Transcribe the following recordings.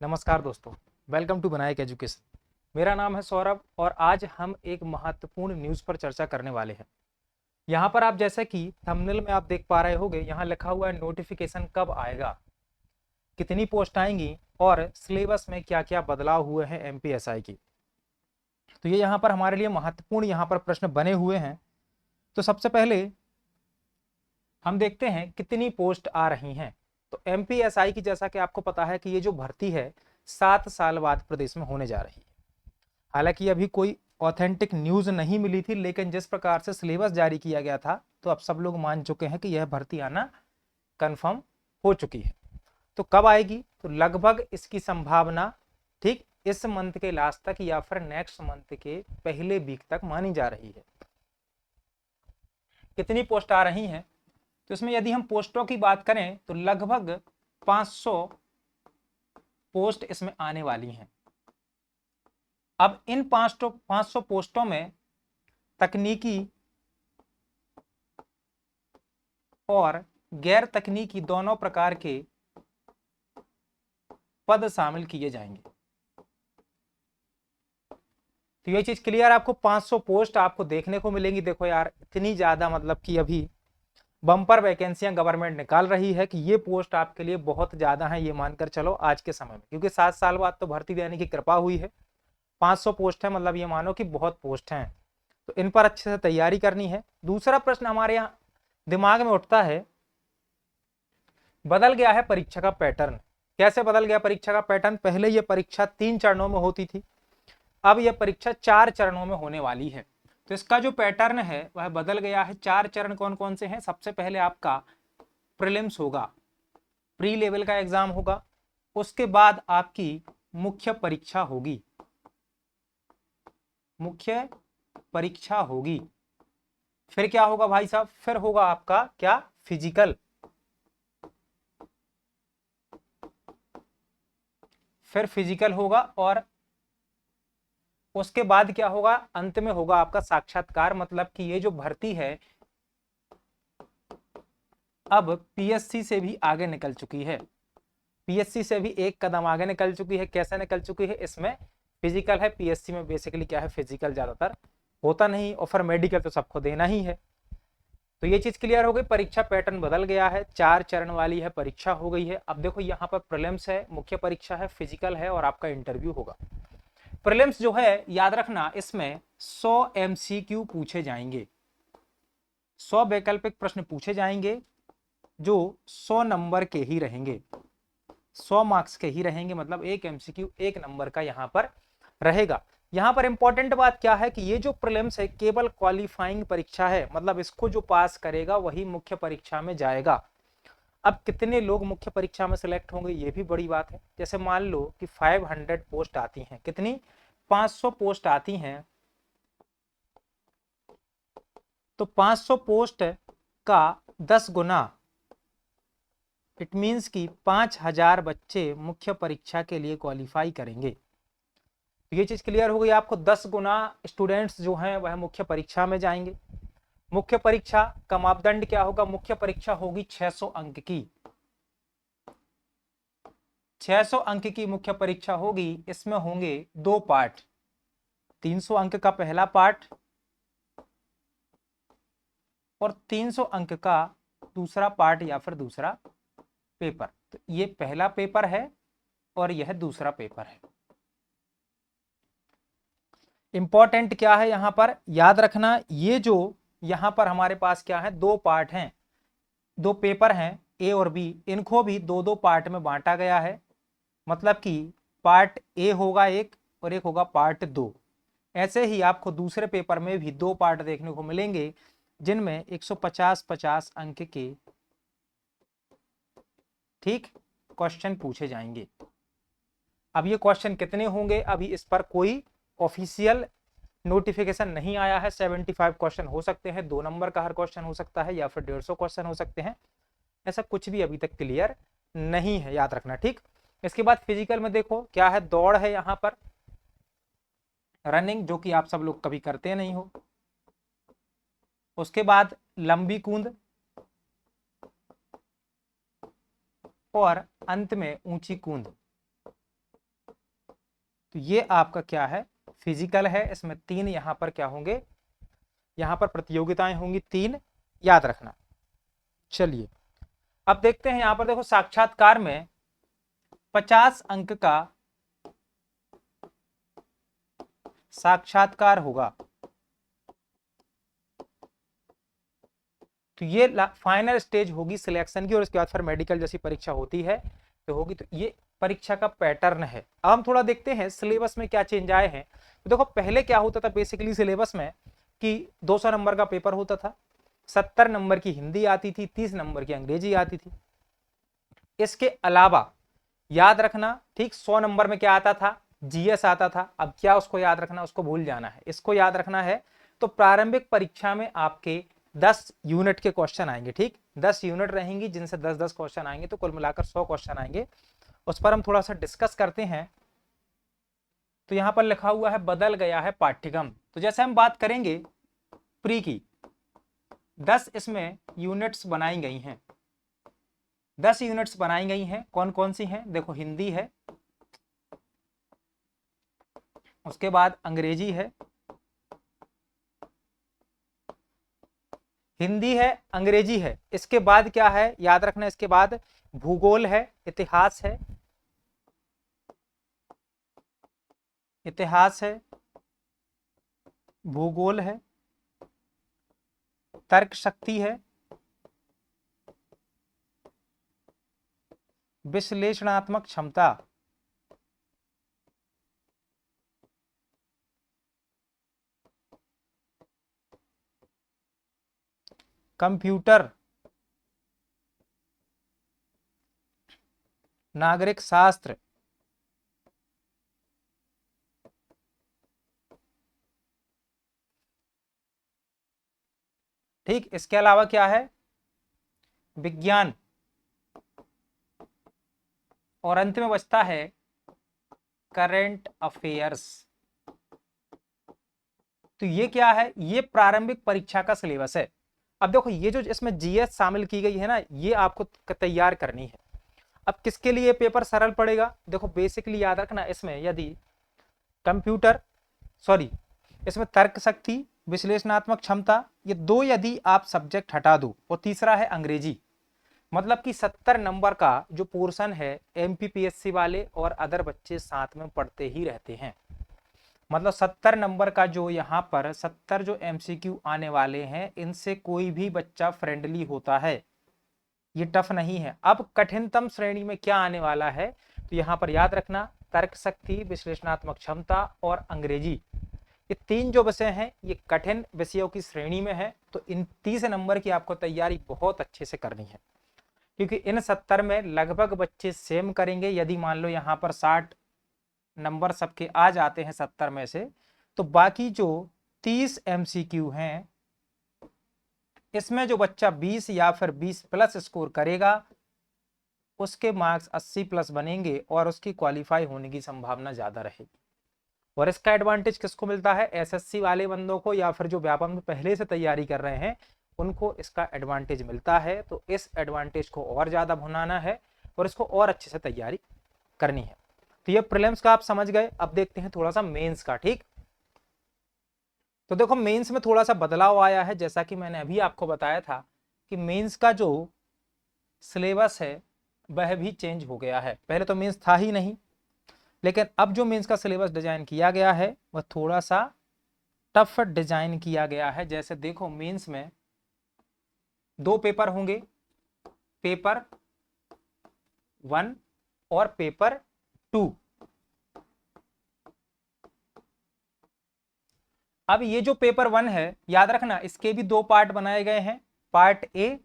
नमस्कार दोस्तों, welcome to Vinayak education. मेरा नाम है सौरभ और आज हम एक महत्वपूर्ण न्यूज़ पर चर्चा करने वाले हैं। यहाँ पर आप जैसा कि थंबनेल में आप देख पा रहे होंगे, यहाँ लिखा हुआ है नोटिफिकेशन कब आएगा, कितनी पोस्ट आएंगी और सिलेबस में क्या क्या बदलाव हुए हैं एमपीएसआई की। तो ये यहाँ पर हमारे लिए महत्वपूर्ण यहाँ पर प्रश्न बने हुए हैं। तो सबसे पहले हम देखते हैं कितनी पोस्ट आ रही हैं। तो एमपीएसआई की जैसा कि आपको पता है कि ये जो भर्ती है 7 साल बाद प्रदेश में होने जा रही है। हालांकि अभी कोई ऑथेंटिक न्यूज नहीं मिली थी, लेकिन जिस प्रकार से सिलेबस जारी किया गया था तो अब सब लोग मान चुके हैं कि यह भर्ती आना कंफर्म हो चुकी है। तो कब आएगी? तो लगभग इसकी संभावना ठीक इस मंथ के लास्ट तक या फिर नेक्स्ट मंथ के पहले वीक तक मानी जा रही है। कितनी पोस्ट आ रही हैं? तो इसमें यदि हम पोस्टों की बात करें तो लगभग 500 पोस्ट इसमें आने वाली हैं। अब इन 500 पोस्टों में तकनीकी और गैर तकनीकी दोनों प्रकार के पद शामिल किए जाएंगे। तो ये चीज क्लियर, आपको 500 पोस्ट आपको देखने को मिलेंगी। देखो यार, इतनी ज्यादा मतलब कि अभी बम्पर वैकेंसियां गवर्नमेंट निकाल रही है कि ये पोस्ट आपके लिए बहुत ज्यादा है, ये मानकर चलो आज के समय में, क्योंकि 7 साल बाद तो भर्ती देने की कृपा हुई है। 500 पोस्ट है, मतलब ये मानो कि बहुत पोस्ट हैं। तो इन पर अच्छे से तैयारी करनी है। दूसरा प्रश्न हमारे यहाँ दिमाग में उठता है, बदल गया है परीक्षा का पैटर्न। कैसे बदल गया परीक्षा का पैटर्न? पहले ये परीक्षा 3 चरणों में होती थी, अब यह परीक्षा 4 चरणों में होने वाली है। तो इसका जो पैटर्न है वह बदल गया है। 4 चरण कौन कौन से हैं? सबसे पहले आपका प्रीलिम्स होगा, प्री लेवल का एग्जाम होगा। उसके बाद आपकी मुख्य परीक्षा होगी, मुख्य परीक्षा होगी। फिर क्या होगा भाई साहब? फिर होगा आपका क्या? फिजिकल। फिर फिजिकल होगा और उसके बाद क्या होगा? अंत में होगा आपका साक्षात्कार। मतलब कि ये जो भर्ती है अब पीएससी से भी आगे निकल चुकी है, पीएससी से भी एक कदम आगे निकल चुकी है। कैसे निकल चुकी है? इसमें फिजिकल है, पीएससी में बेसिकली क्या है, फिजिकल ज्यादातर होता नहीं और फिर मेडिकल तो सबको देना ही है। तो ये चीज क्लियर हो गई, परीक्षा पैटर्न बदल गया है, 4 चरण वाली है परीक्षा हो गई है। अब देखो यहाँ पर प्रीलिम्स है, मुख्य परीक्षा है, फिजिकल है और आपका इंटरव्यू होगा। प्रीलिम्स जो है, याद रखना, इसमें 100 एमसीक्यू पूछे जाएंगे, 100 वैकल्पिक प्रश्न पूछे जाएंगे जो 100 नंबर के ही रहेंगे, 100 मार्क्स के ही रहेंगे। मतलब एक एमसीक्यू 1 नंबर का यहाँ पर रहेगा। यहाँ पर इंपॉर्टेंट बात क्या है कि ये जो प्रीलिम्स है केवल क्वालिफाइंग परीक्षा है, मतलब इसको जो पास करेगा वही मुख्य परीक्षा में जाएगा। अब कितने लोग मुख्य परीक्षा में सिलेक्ट होंगे ये भी बड़ी बात है। जैसे मान लो कि 500 पोस्ट आती हैं, कितनी? 500 पोस्ट आती हैं। तो 500 पोस्ट का 10 गुना, इट मीन्स कि 5000 बच्चे मुख्य परीक्षा के लिए क्वालिफाई करेंगे। तो ये चीज क्लियर हो गई आपको, 10 गुना स्टूडेंट्स जो हैं वह मुख्य परीक्षा में जाएंगे। मुख्य परीक्षा का मापदंड क्या होगा? मुख्य परीक्षा होगी 600 अंक की, 600 अंक की मुख्य परीक्षा होगी। इसमें होंगे 2 पार्ट, 300 अंक का पहला पार्ट और 300 अंक का दूसरा पार्ट या फिर दूसरा पेपर। तो ये पहला पेपर है और यह दूसरा पेपर है। इंपॉर्टेंट क्या है यहां पर याद रखना, ये जो यहां पर हमारे पास क्या है, 2 पार्ट हैं, 2 पेपर हैं ए और बी, इनको भी 2-2 पार्ट में बांटा गया है। मतलब कि पार्ट ए होगा एक और एक होगा पार्ट 2। ऐसे ही आपको दूसरे पेपर में भी 2 पार्ट देखने को मिलेंगे जिनमें 150-50 अंक के ठीक क्वेश्चन पूछे जाएंगे। अब ये क्वेश्चन कितने होंगे अभी इस पर कोई ऑफिशियल नोटिफिकेशन नहीं आया है। 75 क्वेश्चन हो सकते हैं, 2 नंबर का हर क्वेश्चन हो सकता है या फिर 150 क्वेश्चन हो सकते हैं। ऐसा कुछ भी अभी तक क्लियर नहीं है, याद रखना ठीक। इसके बाद फिजिकल में देखो क्या है, दौड़ है यहाँ पर, रनिंग जो कि आप सब लोग कभी करते नहीं हो। उसके बाद लंबी कूद और अंत में ऊंची कूद। तो ये आपका क्या है, फिजिकल है। इसमें 3 यहाँ पर क्या होंगे, यहाँ पर प्रतियोगिताएं होंगी 3, याद रखना। चलिए अब देखते हैं, यहाँ पर देखो साक्षात्कार में 50 अंक का साक्षात्कार होगा। तो ये फाइनल स्टेज होगी सिलेक्शन की, और इसके बाद फिर मेडिकल जैसी परीक्षा होती है तो होगी। तो ये परीक्षा का पैटर्न है। अब हम थोड़ा देखते हैं सिलेबस में क्या चेंज आए हैं। तो देखो पहले क्या होता था बेसिकली सिलेबस में कि 200 नंबर का पेपर होता था, 70 नंबर की हिंदी आती थी, 30 नंबर की अंग्रेजी आती थी। इसके अलावा याद रखना, ठीक 100 नंबर में क्या आता था, जीएस आता था। अब क्या उसको याद रखना, उसको भूल जाना है, इसको याद रखना है। तो प्रारंभिक परीक्षा में आपके 10 यूनिट के क्वेश्चन आएंगे, ठीक 10 यूनिट रहेंगी जिनसे 10-10 क्वेश्चन आएंगे, तो कुल मिलाकर 100 क्वेश्चन आएंगे। उस पर हम थोड़ा सा डिस्कस करते हैं। तो यहां पर लिखा हुआ है बदल गया है पाठ्यक्रम। तो जैसे हम बात करेंगे प्री की, 10 इसमें यूनिट्स बनाई गई हैं, 10 यूनिट्स बनाई गई हैं। कौन कौन सी हैं, देखो हिंदी है, उसके बाद अंग्रेजी है, हिंदी है, अंग्रेजी है। इसके बाद क्या है, याद रखना, इसके बाद भूगोल है, इतिहास है, इतिहास है, भूगोल है, तर्क शक्ति है, विश्लेषणात्मक क्षमता, कंप्यूटर, नागरिक शास्त्र, ठीक। इसके अलावा क्या है, विज्ञान, और अंत में बचता है करंट अफेयर्स। तो ये क्या है, ये प्रारंभिक परीक्षा का सिलेबस है। अब देखो ये जो इसमें जीएस शामिल की गई है ना, ये आपको तैयार करनी है। अब किसके लिए पेपर सरल पड़ेगा, देखो बेसिकली याद रखना, इसमें यदि कंप्यूटर, सॉरी, इसमें तर्क शक्ति, विश्लेषणात्मक क्षमता, ये 2 यदि आप सब्जेक्ट हटा दो, और तीसरा है अंग्रेजी, मतलब कि 70 नंबर का जो पोर्शन है एमपीपीएससी वाले और अदर बच्चे साथ में पढ़ते ही रहते हैं। मतलब 70 नंबर का जो यहाँ पर 70 जो एमसीक्यू आने वाले हैं, इनसे कोई भी बच्चा फ्रेंडली होता है, ये टफ नहीं है। अब कठिनतम श्रेणी में क्या आने वाला है, तो यहाँ पर याद रखना, तर्क शक्ति, विश्लेषणात्मक क्षमता और अंग्रेजी, ये 3 जो विषय हैं ये कठिन विषयों की श्रेणी में है। तो इन 30 नंबर की आपको तैयारी बहुत अच्छे से करनी है, क्योंकि इन 70 में लगभग बच्चे सेम करेंगे। यदि मान लो यहाँ पर 60 नंबर सबके आ जाते हैं 70 में से, तो बाकी जो 30 एमसीक्यू हैं, इसमें जो बच्चा 20 या फिर 20 प्लस स्कोर करेगा, उसके मार्क्स 80 प्लस बनेंगे और उसकी क्वालिफाई होने की संभावना ज्यादा रहेगी। और इसका एडवांटेज किसको मिलता है, एसएससी वाले बंदों को, या फिर जो व्यापम में पहले से तैयारी कर रहे हैं उनको इसका एडवांटेज मिलता है। तो इस एडवांटेज को और ज्यादा भुनाना है और इसको और अच्छे से तैयारी करनी है। तो ये प्रीलिम्स का आप समझ गए। अब देखते हैं थोड़ा सा मेंस का, ठीक। तो देखो मेंस में थोड़ा सा बदलाव आया है, जैसा कि मैंने अभी आपको बताया था कि मेंस का जो सिलेबस है वह भी चेंज हो गया है। पहले तो मेंस था ही नहीं, लेकिन अब जो मेंस का सिलेबस डिजाइन किया गया है वह थोड़ा सा टफ डिजाइन किया गया है। जैसे देखो मेंस में 2 पेपर होंगे, पेपर 1 और पेपर 2। अब ये जो पेपर 1 है, याद रखना, इसके भी 2 पार्ट बनाए गए हैं, पार्ट ए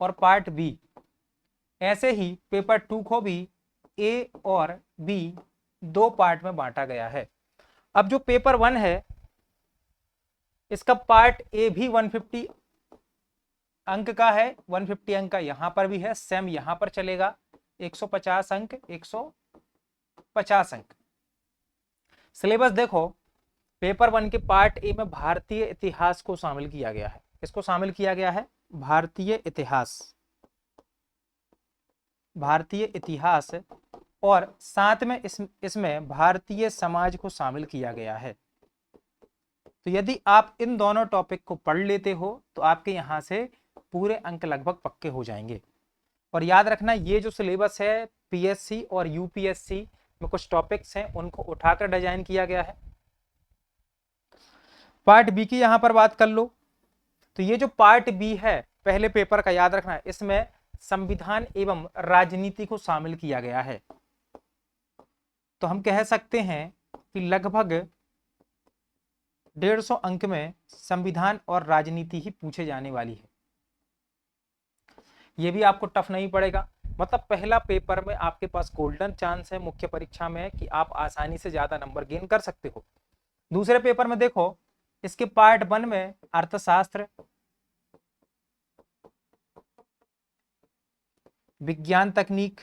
और पार्ट बी। ऐसे ही पेपर 2 को भी ए और बी 2 पार्ट में बांटा गया है। अब जो पेपर 1 है, इसका पार्ट ए भी 150 अंक का है, 150 अंक का यहां पर भी है, सेम यहां पर चलेगा, 150 अंक, 150 अंक। सिलेबस देखो, पेपर 1 के पार्ट ए में भारतीय इतिहास को शामिल किया गया है। इसको शामिल किया गया है भारतीय इतिहास, भारतीय इतिहास और साथ में इसमें भारतीय समाज को शामिल किया गया है। तो यदि आप इन दोनों टॉपिक को पढ़ लेते हो तो आपके यहां से पूरे अंक लगभग पक्के हो जाएंगे। और याद रखना, ये जो सिलेबस है पीएससी और यूपीएससी में कुछ टॉपिक्स हैं उनको उठाकर डिजाइन किया गया है। पार्ट बी की यहां पर बात कर लो। तो ये जो पार्ट बी है पहले पेपर का, याद रखना, इसमें संविधान एवं राजनीति को शामिल किया गया है। तो हम कह सकते हैं कि लगभग 150 अंक में संविधान और राजनीति ही पूछे जाने वाली है। ये भी आपको टफ नहीं पड़ेगा, मतलब पहला पेपर में आपके पास गोल्डन चांस है मुख्य परीक्षा में कि आप आसानी से ज्यादा नंबर गेन कर सकते हो। दूसरे पेपर में देखो, इसके पार्ट 1 में अर्थशास्त्र, विज्ञान तकनीक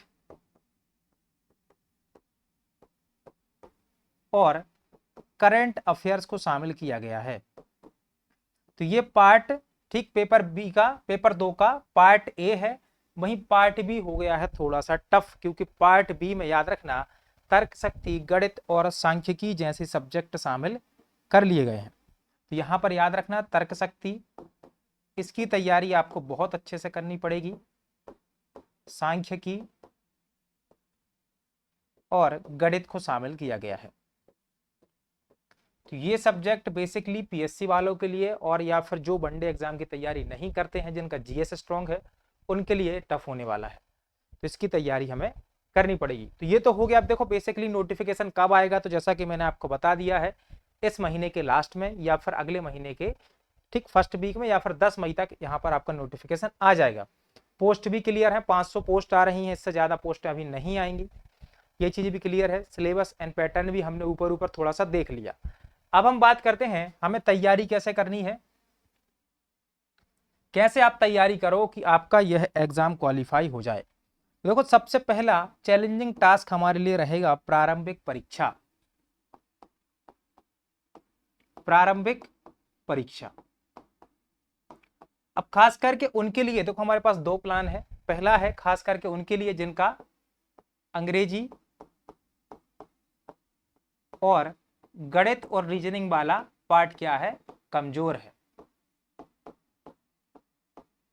और करंट अफेयर्स को शामिल किया गया है। तो ये पार्ट, ठीक, पेपर बी का, पेपर 2 का पार्ट ए है। वहीं पार्ट बी हो गया है थोड़ा सा टफ, क्योंकि पार्ट बी में याद रखना तर्क शक्ति, गणित और सांख्यिकी जैसे सब्जेक्ट शामिल कर लिए गए हैं। तो यहां पर याद रखना तर्क शक्ति, इसकी तैयारी आपको बहुत अच्छे से करनी पड़ेगी। सांख्यिकी और गणित को शामिल किया गया है। तो ये सब्जेक्ट बेसिकली पीएससी वालों के लिए और या फिर जो वनडे एग्जाम की तैयारी नहीं करते हैं, जिनका जीएस स्ट्रांग है, उनके लिए टफ होने वाला है। तो इसकी तैयारी हमें करनी पड़ेगी। तो ये तो हो गया। अब देखो बेसिकली नोटिफिकेशन कब आएगा, तो जैसा कि मैंने आपको बता दिया है, इस महीने के लास्ट में या फिर अगले महीने के ठीक फर्स्ट वीक में या फिर 10 मई तक यहाँ पर आपका नोटिफिकेशन आ जाएगा। पोस्ट भी क्लियर है, 500 पोस्ट आ रही है, इससे ज्यादा पोस्ट अभी नहीं आएंगी, ये चीज भी क्लियर है। सिलेबस एंड पैटर्न भी हमने ऊपर ऊपर थोड़ा सा देख लिया। अब हम बात करते हैं हमें तैयारी कैसे करनी है, कैसे आप तैयारी करो कि आपका यह एग्जाम क्वालिफाई हो जाए। देखो सबसे पहला चैलेंजिंग टास्क हमारे लिए रहेगा प्रारंभिक परीक्षा। प्रारंभिक परीक्षा, अब खास करके उनके लिए देखो हमारे पास 2 प्लान है। पहला है खास करके उनके लिए जिनका अंग्रेजी और गणित और रीजनिंग वाला पार्ट क्या है, कमजोर है।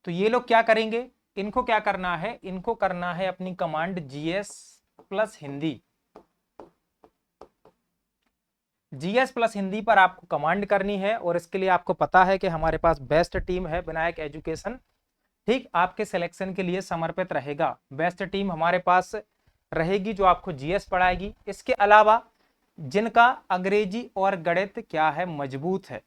तो ये लोग क्या करेंगे, इनको क्या करना है, इनको करना है अपनी command GS plus Hindi. GS plus Hindi पर आपको कमांड करनी है और इसके लिए आपको पता है कि हमारे पास बेस्ट टीम है विनायक एजुकेशन, ठीक, आपके सिलेक्शन के लिए समर्पित रहेगा। बेस्ट टीम हमारे पास रहेगी जो आपको जीएस पढ़ाएगी। इसके अलावा जिनका अंग्रेजी और गणित क्या है, मजबूत है,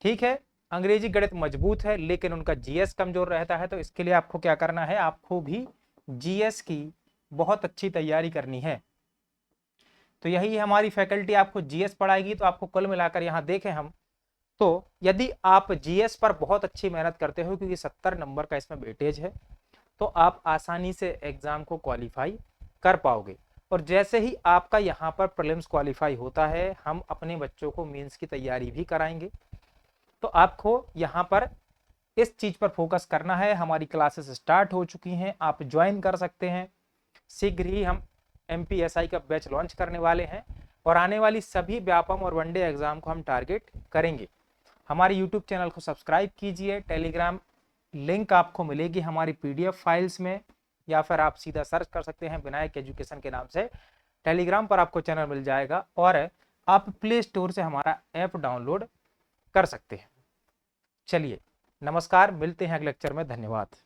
ठीक है, अंग्रेजी गणित मजबूत है लेकिन उनका जीएस कमजोर रहता है, तो इसके लिए आपको क्या करना है, आपको भी जीएस की बहुत अच्छी तैयारी करनी है। तो यही हमारी फैकल्टी आपको जीएस पढ़ाएगी। तो आपको कुल मिलाकर यहाँ देखें हम, तो यदि आप जीएस पर बहुत अच्छी मेहनत करते हो, क्योंकि 70 नंबर का इसमें वेटेज है, तो आप आसानी से एग्जाम को क्वालिफाई कर पाओगे। और जैसे ही आपका यहाँ पर प्रीलिम्स क्वालिफाई होता है, हम अपने बच्चों को मेंस की तैयारी भी कराएंगे। तो आपको यहाँ पर इस चीज पर फोकस करना है। हमारी क्लासेस स्टार्ट हो चुकी हैं, आप ज्वाइन कर सकते हैं। शीघ्र ही हम एमपीएसआई का बैच लॉन्च करने वाले हैं और आने वाली सभी व्यापम और वनडे एग्जाम को हम टारगेट करेंगे। हमारे यूट्यूब चैनल को सब्सक्राइब कीजिए। टेलीग्राम लिंक आपको मिलेगी हमारी पीडीएफ फाइल्स में, या फिर आप सीधा सर्च कर सकते हैं विनायक एजुकेशन के नाम से, टेलीग्राम पर आपको चैनल मिल जाएगा और आप प्ले स्टोर से हमारा ऐप डाउनलोड कर सकते हैं। चलिए, नमस्कार, मिलते हैं अगले लेक्चर में। धन्यवाद।